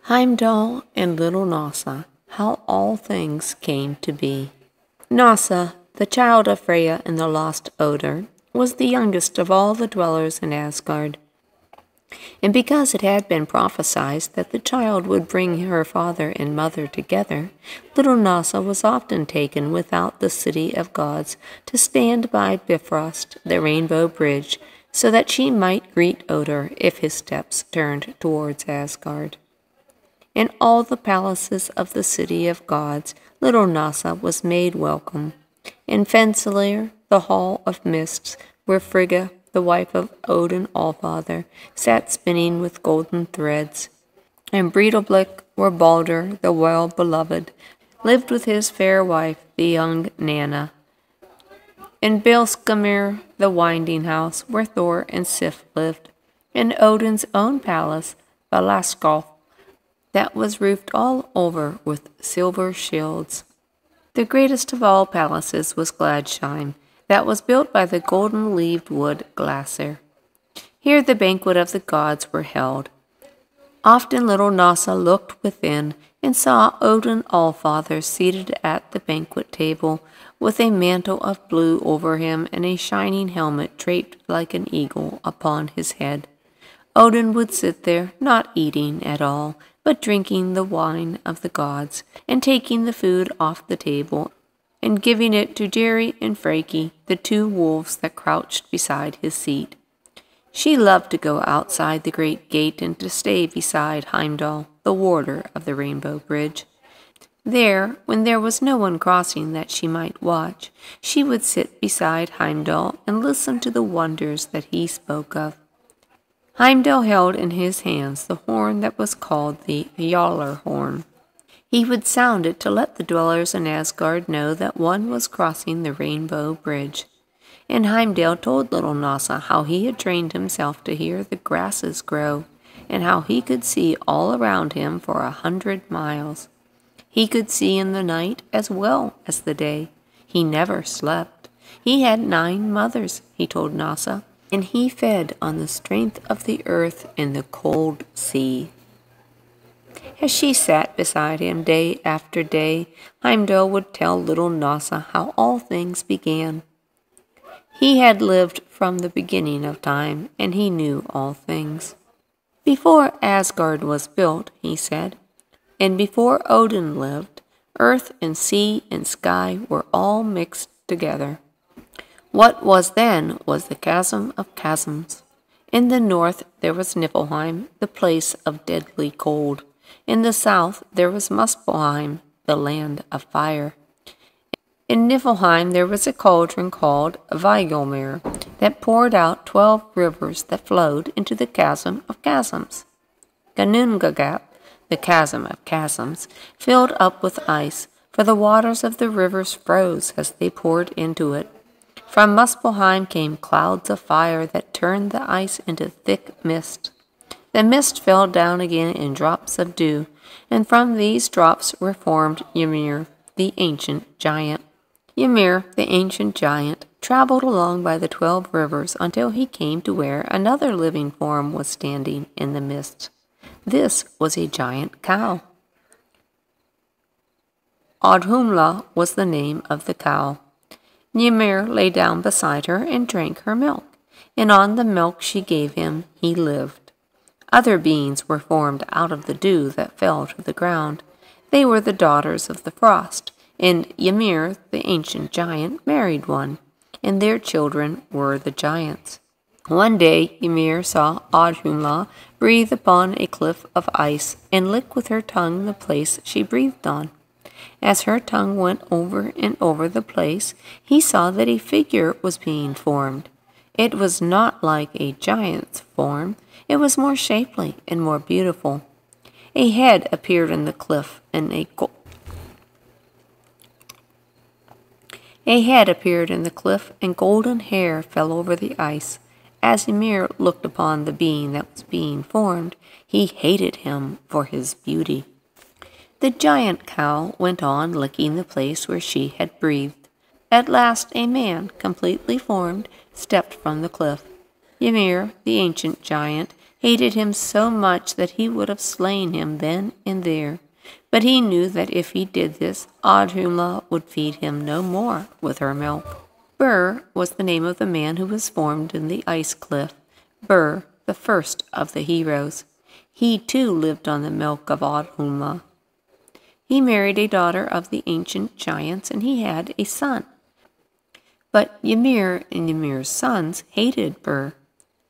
Heimdall and little Hnossa, how all things came to be. Hnossa, the child of Freya and the lost Odin, was the youngest of all the dwellers in Asgard. And because it had been prophesied that the child would bring her father and mother together, little Hnossa was often taken without the city of gods to stand by Bifrost, the rainbow bridge, so that she might greet Odin if his steps turned towards Asgard. In all the palaces of the city of gods, little Hnossa was made welcome. In Fensalir, the hall of mists, where Frigga, the wife of Odin Allfather, sat spinning with golden threads. In Breidablik, where Balder, the well-beloved, lived with his fair wife, the young Nanna. In Bilskamir, the winding house, where Thor and Sif lived. In Odin's own palace, Valaskov, that was roofed all over with silver shields. The greatest of all palaces was Gladsheim, that was built by the golden-leaved wood Glasser. Here the banquet of the gods were held. Often little Hnossa looked within and saw Odin Allfather seated at the banquet table, with a mantle of blue over him and a shining helmet draped like an eagle upon his head. Odin would sit there, not eating at all, but drinking the wine of the gods, and taking the food off the table, and giving it to Jerry and Freki, the two wolves that crouched beside his seat. She loved to go outside the great gate and to stay beside Heimdall, the warder of the Rainbow Bridge. There, when there was no one crossing that she might watch, she would sit beside Heimdall and listen to the wonders that he spoke of. Heimdall held in his hands the horn that was called the Yaller horn. He would sound it to let the dwellers in Asgard know that one was crossing the Rainbow Bridge. And Heimdall told little Hnossa how he had trained himself to hear the grasses grow, and how he could see all around him for 100 miles. He could see in the night as well as the day. He never slept. He had 9 mothers, he told Hnossa, and he fed on the strength of the earth and the cold sea. As she sat beside him day after day, Heimdall would tell little Hnossa how all things began. He had lived from the beginning of time, and he knew all things. Before Asgard was built, he said, and before Odin lived, earth and sea and sky were all mixed together. What was then was the chasm of chasms. In the north there was Niflheim, the place of deadly cold. In the south there was Muspelheim, the land of fire. In Niflheim there was a cauldron called Vigolmir that poured out 12 rivers that flowed into the chasm of chasms. Ganungagap, the chasm of chasms, filled up with ice, for the waters of the rivers froze as they poured into it. From Muspelheim came clouds of fire that turned the ice into thick mist. The mist fell down again in drops of dew, and from these drops were formed Ymir, the ancient giant. Ymir, the ancient giant, traveled along by the 12 rivers until he came to where another living form was standing in the mist. This was a giant cow. Audhumla was the name of the cow. Ymir lay down beside her and drank her milk, and on the milk she gave him he lived. Other beings were formed out of the dew that fell to the ground. They were the daughters of the frost, and Ymir, the ancient giant, married one, and their children were the giants. One day Ymir saw Audhumla breathe upon a cliff of ice and lick with her tongue the place she breathed on. As her tongue went over and over the place, he saw that a figure was being formed. It was not like a giant's form. It was more shapely and more beautiful. A head appeared in the cliff, and golden hair fell over the ice. As Ymir looked upon the being that was being formed, he hated him for his beauty. The giant cow went on licking the place where she had breathed. At last a man, completely formed, stepped from the cliff. Ymir, the ancient giant, hated him so much that he would have slain him then and there. But he knew that if he did this, Audhumla would feed him no more with her milk. Bur was the name of the man who was formed in the ice cliff, Bur, the first of the heroes. He too lived on the milk of Audhumla. He married a daughter of the ancient giants, and he had a son. But Ymir and Ymir's sons hated Bur,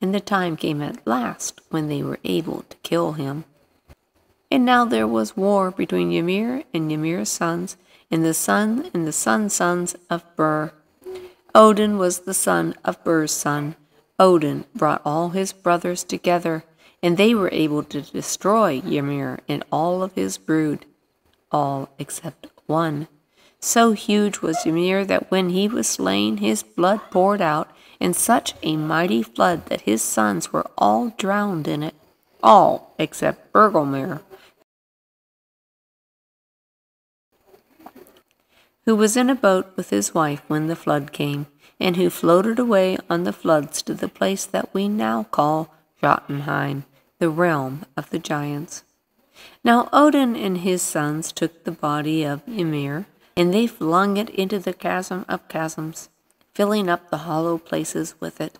and the time came at last when they were able to kill him. And now there was war between Ymir and Ymir's sons, and the sons of Bur. Odin was the son of Bur's son. Odin brought all his brothers together, and they were able to destroy Ymir and all of his brood, all except one. So huge was Ymir that when he was slain, his blood poured out in such a mighty flood that his sons were all drowned in it, all except Bergelmir, who was in a boat with his wife when the flood came, and who floated away on the floods to the place that we now call Jotunheim, the realm of the giants. Now Odin and his sons took the body of Ymir, and they flung it into the chasm of chasms, filling up the hollow places with it.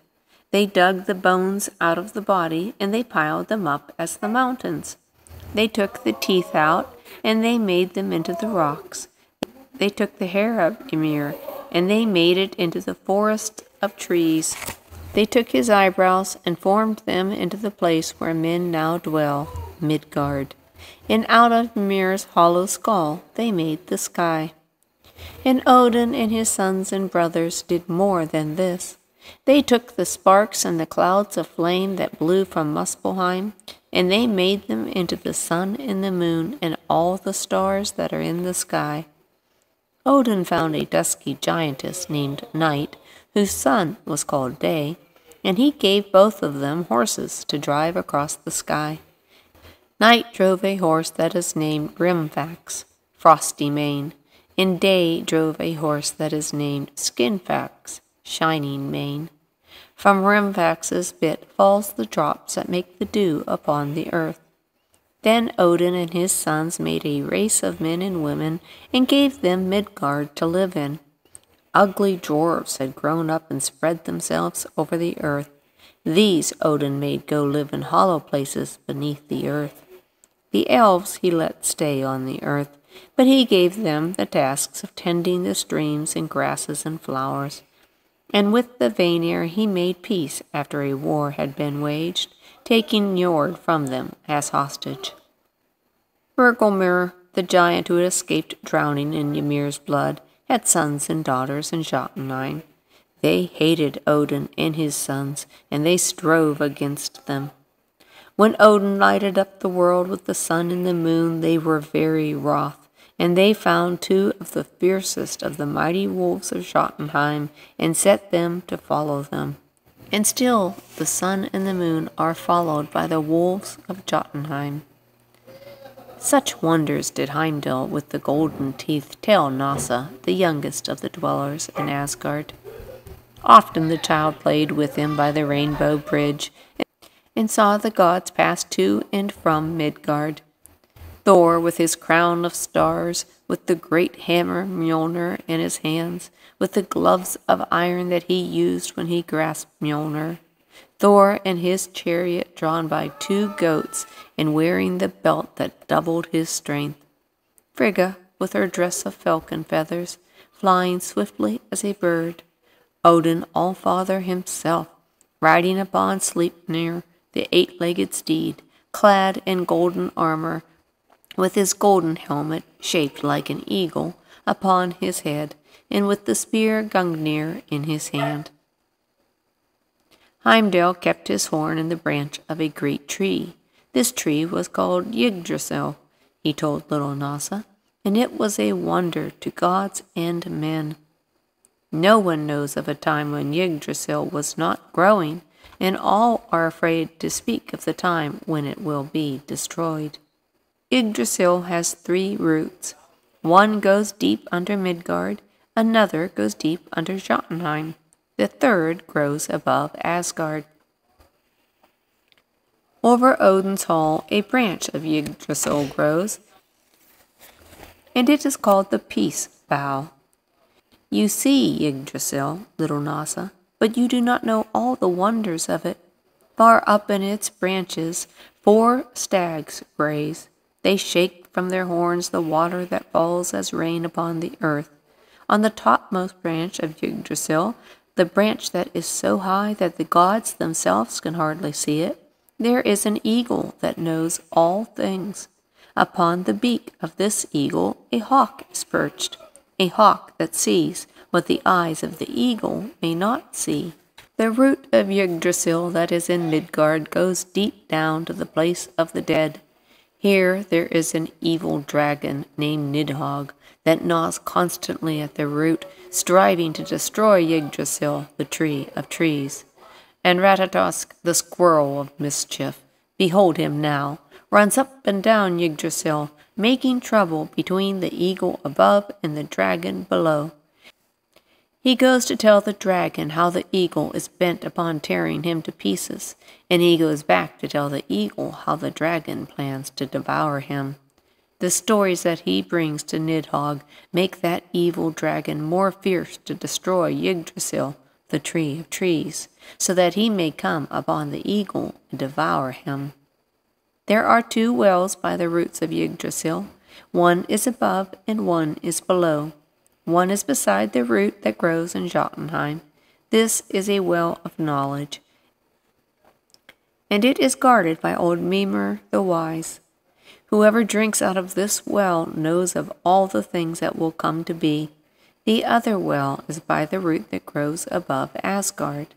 They dug the bones out of the body, and they piled them up as the mountains. They took the teeth out, and they made them into the rocks. They took the hair of Ymir, and they made it into the forest of trees. They took his eyebrows and formed them into the place where men now dwell, Midgard. And out of Ymir's hollow skull they made the sky. And Odin and his sons and brothers did more than this. They took the sparks and the clouds of flame that blew from Muspelheim, and they made them into the sun and the moon and all the stars that are in the sky. Odin found a dusky giantess named Night, whose son was called Day, and he gave both of them horses to drive across the sky. Night drove a horse that is named Grimfax, Frosty Mane, and Day drove a horse that is named Skinfax, Shining Mane. From Grimfax's bit falls the drops that make the dew upon the earth. Then Odin and his sons made a race of men and women and gave them Midgard to live in. Ugly dwarfs had grown up and spread themselves over the earth. These Odin made go live in hollow places beneath the earth. The elves he let stay on the earth, but he gave them the tasks of tending the streams and grasses and flowers. And with the Vanir he made peace after a war had been waged, taking Njord from them as hostage. Bergelmir, the giant who had escaped drowning in Ymir's blood, had sons and daughters in Jotunheim. They hated Odin and his sons, and they strove against them. When Odin lighted up the world with the sun and the moon, they were very wroth, and they found two of the fiercest of the mighty wolves of Jotunheim, and set them to follow them. And still the sun and the moon are followed by the wolves of Jotunheim. Such wonders did Heimdall with the golden teeth tell Hnossa, the youngest of the dwellers in Asgard. Often the child played with him by the rainbow bridge, and saw the gods pass to and from Midgard. Thor, with his crown of stars, with the great hammer Mjolnir in his hands, with the gloves of iron that he used when he grasped Mjolnir. Thor and his chariot drawn by 2 goats, and wearing the belt that doubled his strength. Frigga, with her dress of falcon feathers, flying swiftly as a bird. Odin Allfather himself, riding upon Sleipnir, the 8-legged steed, clad in golden armor, with his golden helmet shaped like an eagle upon his head, and with the spear Gungnir in his hand. Heimdall kept his horn in the branch of a great tree. This tree was called Yggdrasil, he told little Hnossa, and it was a wonder to gods and men. No one knows of a time when Yggdrasil was not growing, and all are afraid to speak of the time when it will be destroyed. Yggdrasil has 3 roots. One goes deep under Midgard, another goes deep under Jotunheim, the third grows above Asgard. Over Odin's hall a branch of Yggdrasil grows, and it is called the Peace Bough. You see Yggdrasil, little Hnossa, but you do not know all the wonders of it. Far up in its branches 4 stags graze. They shake from their horns the water that falls as rain upon the earth. On the topmost branch of Yggdrasil, the branch that is so high that the gods themselves can hardly see it, there is an eagle that knows all things. Upon the beak of this eagle a hawk is perched, a hawk that sees what the eyes of the eagle may not see. The root of Yggdrasil that is in Midgard goes deep down to the place of the dead. Here there is an evil dragon named Nidhogg that gnaws constantly at the root, striving to destroy Yggdrasil, the tree of trees. And Ratatosk, the squirrel of mischief, behold him now, runs up and down Yggdrasil, making trouble between the eagle above and the dragon below. He goes to tell the dragon how the eagle is bent upon tearing him to pieces, and he goes back to tell the eagle how the dragon plans to devour him. The stories that he brings to Nidhogg make that evil dragon more fierce to destroy Yggdrasil, the tree of trees, so that he may come upon the eagle and devour him. There are 2 wells by the roots of Yggdrasil. One is above and one is below. One is beside the root that grows in Jotunheim. This is a well of knowledge, and it is guarded by old Mimir the Wise. Whoever drinks out of this well knows of all the things that will come to be. The other well is by the root that grows above Asgard.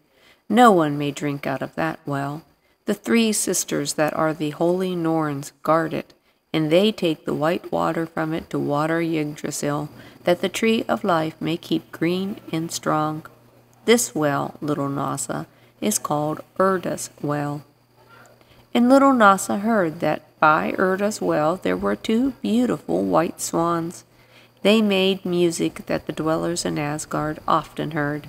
No one may drink out of that well. The 3 sisters that are the holy Norns guard it, and they take the white water from it to water Yggdrasil, that the tree of life may keep green and strong. This well, little Hnossa, is called Urda's well. And little Hnossa heard that by Urda's well there were 2 beautiful white swans. They made music that the dwellers in Asgard often heard,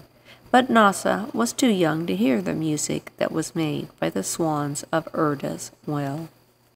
but Hnossa was too young to hear the music that was made by the swans of Urda's well.